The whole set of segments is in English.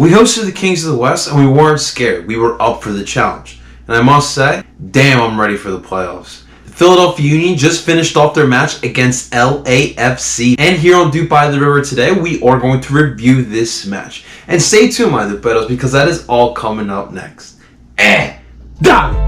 We hosted the Kings of the West and we weren't scared. We were up for the challenge. And I must say, damn, I'm ready for the playoffs. The Philadelphia Union just finished off their match against LAFC. And here on DOOP By The River today, we are going to review this match. And stay tuned, my Duperos, because that is all coming up next. Dale!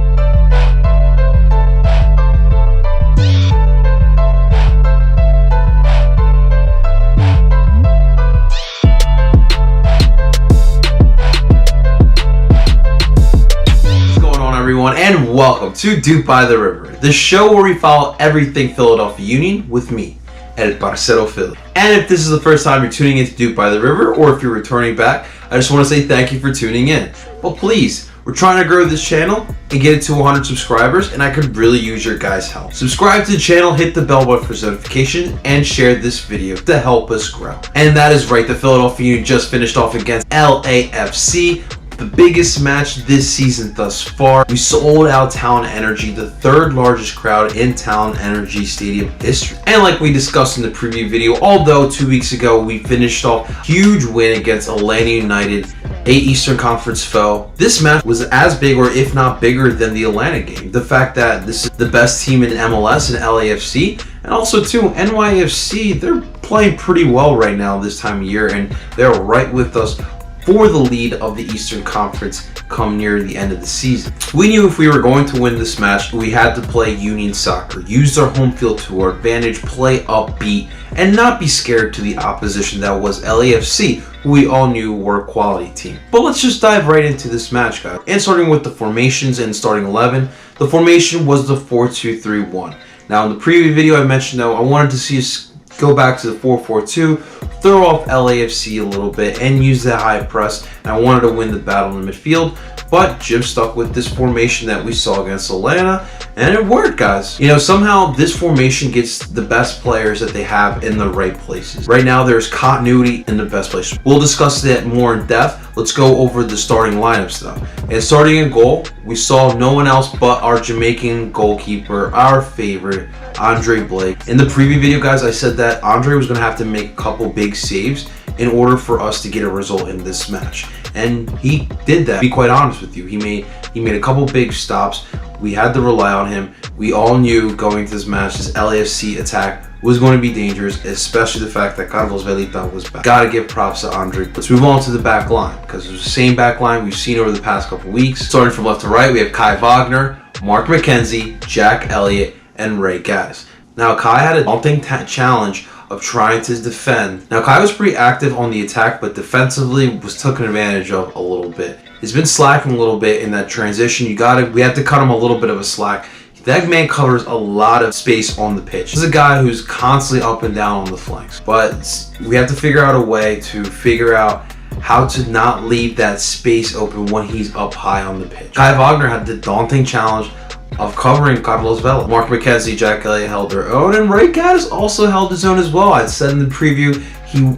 Everyone, and welcome to DOOP By The River, the show where we follow everything Philadelphia Union with me, El Parceo Philly. And if this is the first time you're tuning into DOOP By The River, or if you're returning back, I just want to say thank you for tuning in. But please, we're trying to grow this channel and get it to 100 subscribers, and I could really use your guys' help. Subscribe to the channel, hit the bell button for notifications, and share this video to help us grow. And that is right, the Philadelphia Union just finished off against LAFC. The biggest match this season thus far. We sold out Talon Energy, the third largest crowd in Talon Energy Stadium history. And like we discussed in the preview video, although 2 weeks ago we finished off a huge win against Atlanta United, a Eastern Conference foe, this match was as big, or if not bigger, than the Atlanta game. The fact that this is the best team in MLS and LAFC, and also too, NYFC, they're playing pretty well right now this time of year, and they're right with us for the lead of the Eastern Conference come near the end of the season. We knew if we were going to win this match, we had to play Union soccer, use our home field to our advantage, play upbeat, and not be scared to the opposition that was LAFC, who we all knew were a quality team. But let's just dive right into this match, guys. And starting with the formations and starting 11, the formation was the 4-2-3-1. Now in the preview video I mentioned though, I wanted to see us go back to the 4-4-2, throw off LAFC a little bit, and use that high press. And I wanted to win the battle in the midfield, but Jim stuck with this formation that we saw against Atlanta, and it worked, guys. You know, somehow this formation gets the best players that they have in the right places. Right now, there's continuity in the best places. We'll discuss that more in depth. Let's go over the starting lineups, though. And starting in goal, we saw no one else but our Jamaican goalkeeper, our favorite, Andre Blake. In the preview video, guys, I said that Andre was going to have to make a couple big saves in order for us to get a result in this match, and he did that. To be quite honest with you, he made a couple big stops. We had to rely on him. We all knew going to this match, this LAFC attack was going to be dangerous, especially the fact that Carlos Velita was back. Gotta give props to Andre. Let's move on to the back line, because it's the same back line we've seen over the past couple weeks. Starting from left to right, we have Kai Wagner, Mark McKenzie, Jack Elliott, and Ray Gaddis. Now, Kai had a daunting challenge of trying to defend. Now, Kai was pretty active on the attack, but defensively was taken advantage of a little bit. He's been slacking a little bit in that transition. We have to cut him a little bit of a slack. That man covers a lot of space on the pitch. He's a guy who's constantly up and down on the flanks, but we have to figure out a way to figure out how to not leave that space open when he's up high on the pitch. Kai Wagner had the daunting challenge of covering Carlos Vela. Mark McKenzie, Jack Elliott held their own, and Ray Gaddis also held his own as well. I said in the preview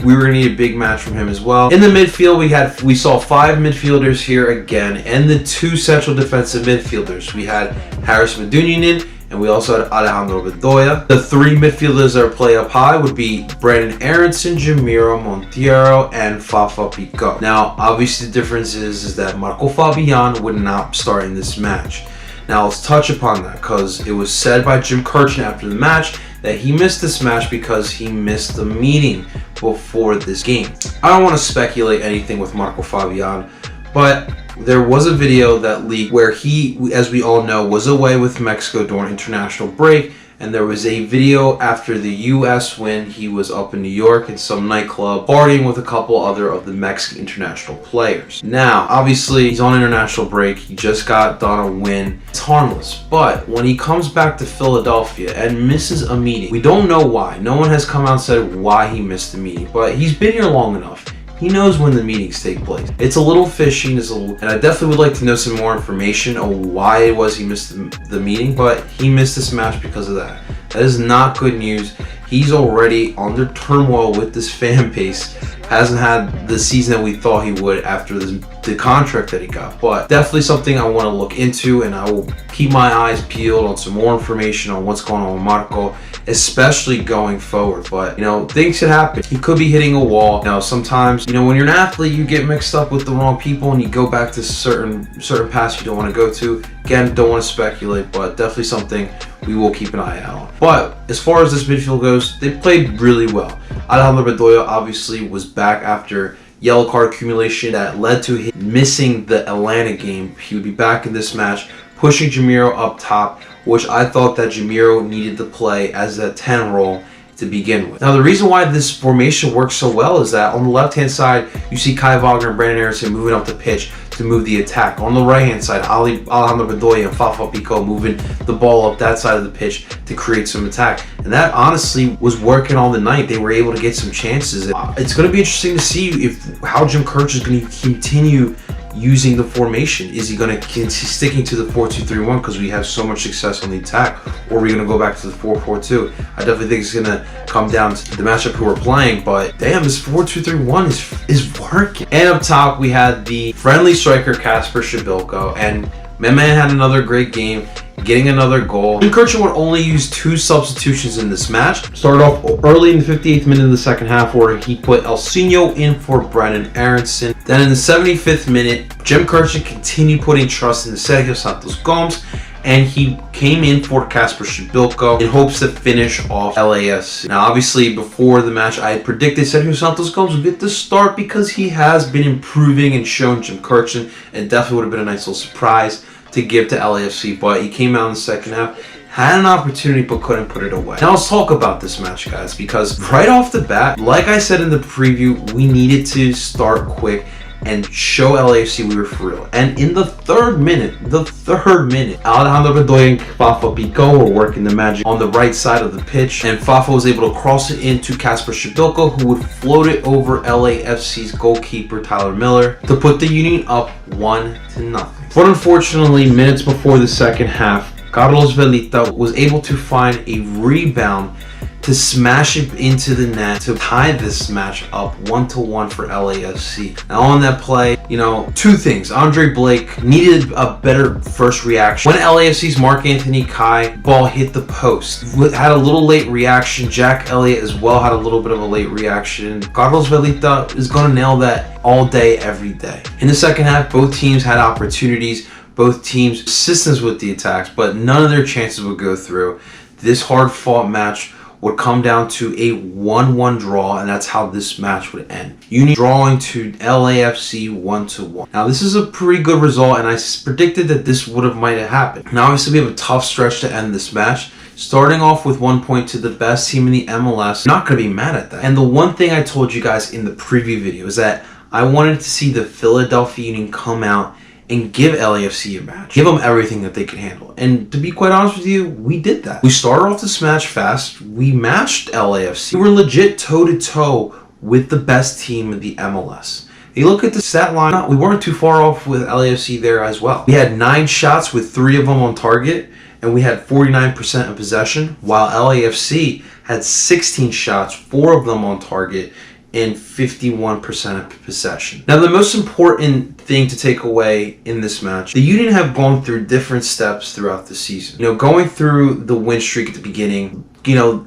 we were going to need a big match from him as well. In the midfield, we saw 5 midfielders here again, and the 2 central defensive midfielders. We had Harris Medunjanin, and we also had Alejandro Bedoya. The 3 midfielders that play up high would be Brandon Aronson, Jamiro Monteiro, and Fafa Picault. Now, obviously the difference is that Marco Fabian would not start in this match. Now let's touch upon that, because it was said by Jim Kirchin after the match that he missed this match because he missed the meeting before this game. I don't want to speculate anything with Marco Fabian, but there was a video that leaked where he, as we all know, was away with Mexico during international break, and there was a video after the U.S. win. He was up in New York in some nightclub partying with a couple other of the Mexican international players. Now, obviously, he's on international break. He just got done a win. It's harmless. But when he comes back to Philadelphia and misses a meeting, we don't know why. No one has come out and said why he missed the meeting, but he's been here long enough. He knows when the meetings take place. It's a little fishy, and I definitely would like to know some more information on why it was he missed the meeting, but he missed this match because of that. That is not good news. he's already under turmoil with this fan base. Hasn't had the season that we thought he would after the contract that he got. But definitely something I want to look into, and I will keep my eyes peeled on some more information on what's going on with Marco, especially going forward. But, things could happen. He could be hitting a wall. Sometimes, when you're an athlete, you get mixed up with the wrong people and you go back to certain paths you don't want to go to. Again, don't want to speculate, but definitely something we will keep an eye out on. But as far as this midfield goes, they played really well. Alejandro Bedoya obviously was back after yellow card accumulation that led to him missing the Atlanta game. He would be back in this match, pushing Jamiro up top, which I thought that Jamiro needed to play as a 10 role to begin with. Now, the reason why this formation works so well is that on the left-hand side, you see Kai Wagner and Brandon Aronson moving up the pitch to move the attack. On the right-hand side, Alejandro Bedoya and Fafa Pico moving the ball up that side of the pitch to create some attack. And that honestly was working all the night. They were able to get some chances. It's going to be interesting to see how Jim Kirch is going to continue using the formation. Is he going to sticking to the 4-2-3-1 because we have so much success on the attack, or are we going to go back to the 4-4-2? I definitely think it's going to come down to the matchup who we're playing, but damn, this 4-2-3-1 is working. And up top, we had the friendly striker Kasper Shabilko, and my man had another great game, getting another goal. Jim Kirch would only use 2 substitutions in this match. Started off early in the 58th minute of the second half where he put Elsinho in for Brandon Aronson. Then in the 75th minute, Jim Kirch continued putting trust in the Sergio Santos Gomes, and he came in for Kasper Shabilko in hopes to finish off LAFC. Now, obviously, before the match, I had predicted Sergio Santos Gomes would get the start because he has been improving and shown Jim Kirch, and it definitely would have been a nice little surprise to give to LAFC, but he came out in the second half, had an opportunity but couldn't put it away. Now let's talk about this match, guys, because right off the bat, like I said in the preview, we needed to start quick and show LAFC we were for real. And in the third minute, Alejandro Bedoya and Fafa Pico were working the magic on the right side of the pitch, and Fafa was able to cross it into Kasper Shabilko, who would float it over LAFC's goalkeeper Tyler Miller to put the Union up 1-0. But unfortunately, minutes before the second half, Carlos Velita was able to find a rebound to smash it into the net to tie this match up 1-1 for LAFC. Now on that play, 2 things. Andre Blake needed a better first reaction. When LAFC's Mark Anthony Kai ball hit the post, had a little late reaction. Jack Elliott as well had a little bit of a late reaction. Carlos Velita is going to nail that all day, every day. In the second half, both teams had opportunities. Both teams assistance with the attacks, but none of their chances would go through. This hard-fought match would come down to a 1-1 draw, and that's how this match would end. Union drawing to LAFC 1-1. Now, this is a pretty good result, and I predicted that this might have happened. Now, obviously, we have a tough stretch to end this match. Starting off with 1 point to the best team in the MLS, I'm not going to be mad at that. And the one thing I told you guys in the preview video is that I wanted to see the Philadelphia Union come out and give LAFC a match. Give them everything that they can handle. And to be quite honest with you, we did that. We started off this match fast. We matched LAFC. We were legit toe-to-toe with the best team in the MLS. You look at the stat line, we weren't too far off with LAFC there as well. We had 9 shots with 3 of them on target, and we had 49% of possession, while LAFC had 16 shots, 4 of them on target, and 51% of possession. Now, the most important thing to take away in this match, the Union have gone through different steps throughout the season. Going through the win streak at the beginning,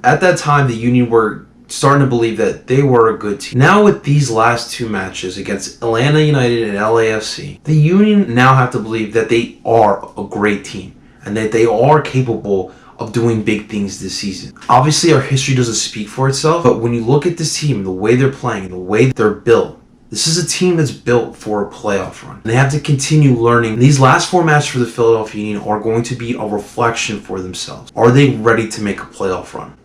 at that time, the Union were starting to believe that they were a good team. Now, with these last 2 matches against Atlanta United and LAFC, the Union now have to believe that they are a great team and that they are capable of doing big things this season. Obviously, our history doesn't speak for itself, but when you look at this team, the way they're playing, the way they're built, this is a team that's built for a playoff run. And they have to continue learning. These last 4 matches for the Philadelphia Union are going to be a reflection for themselves. Are they ready to make a playoff run?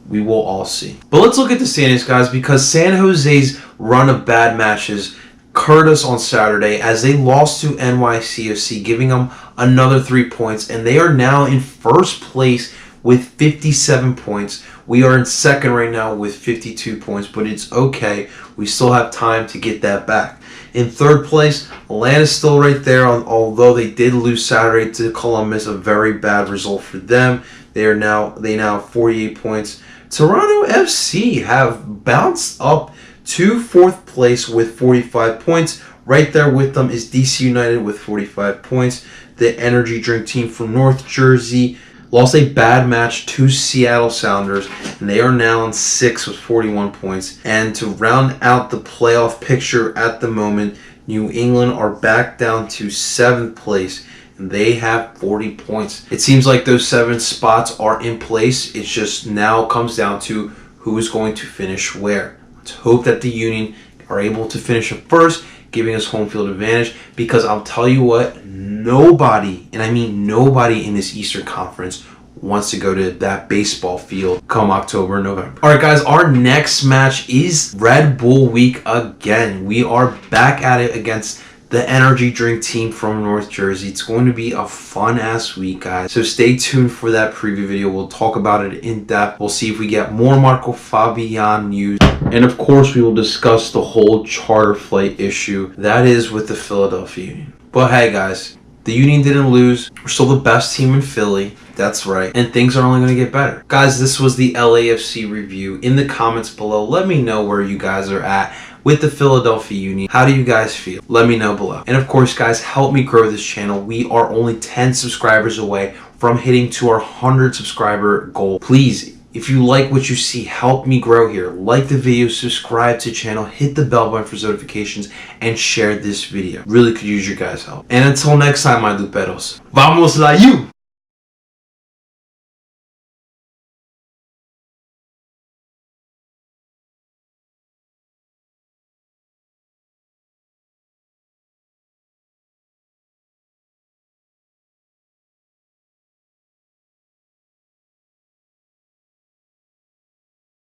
We will all see. But let's look at the standings, guys, because San Jose's run of bad matches hurt us on Saturday as they lost to NYCFC, giving them another 3 points, and they are now in first place with 57 points. We are in second right now with 52 points, but it's okay. We still have time to get that back. In third place, Atlanta's still right there, although they did lose Saturday to Columbus, a very bad result for them. They now have 48 points Toronto FC have bounced up to 4th place with 45 points. Right there with them is DC United with 45 points. The energy drink team from North Jersey lost a bad match to Seattle Sounders, and they are now in 6th with 41 points. And to round out the playoff picture at the moment, New England are back down to 7th place, and they have 40 points. It seems like those 7 spots are in place. It just now comes down to who is going to finish where. Let's hope that the Union are able to finish up first, giving us home field advantage, because I'll tell you what, nobody, and I mean nobody in this Eastern Conference wants to go to that baseball field come October and November. All right, guys, our next match is Red Bull Week again. We are back at it against the energy drink team from North Jersey. It's going to be a fun-ass week, guys. So stay tuned for that preview video. We'll talk about it in depth. We'll see if we get more Marco Fabian news. And of course, we will discuss the whole charter flight issue that is with the Philadelphia Union. But hey, guys, the Union didn't lose. We're still the best team in Philly. That's right. And things are only going to get better. Guys, this was the LAFC review. In the comments below, let me know where you guys are at with the Philadelphia Union. How do you guys feel? Let me know below. And of course, guys, help me grow this channel. We are only 10 subscribers away from hitting to our 100 subscriber goal. Please, if you like what you see, help me grow here. Like the video, subscribe to the channel, hit the bell button for notifications, and share this video. Really could use your guys' help. And until next time, my Luperos, vamos la U!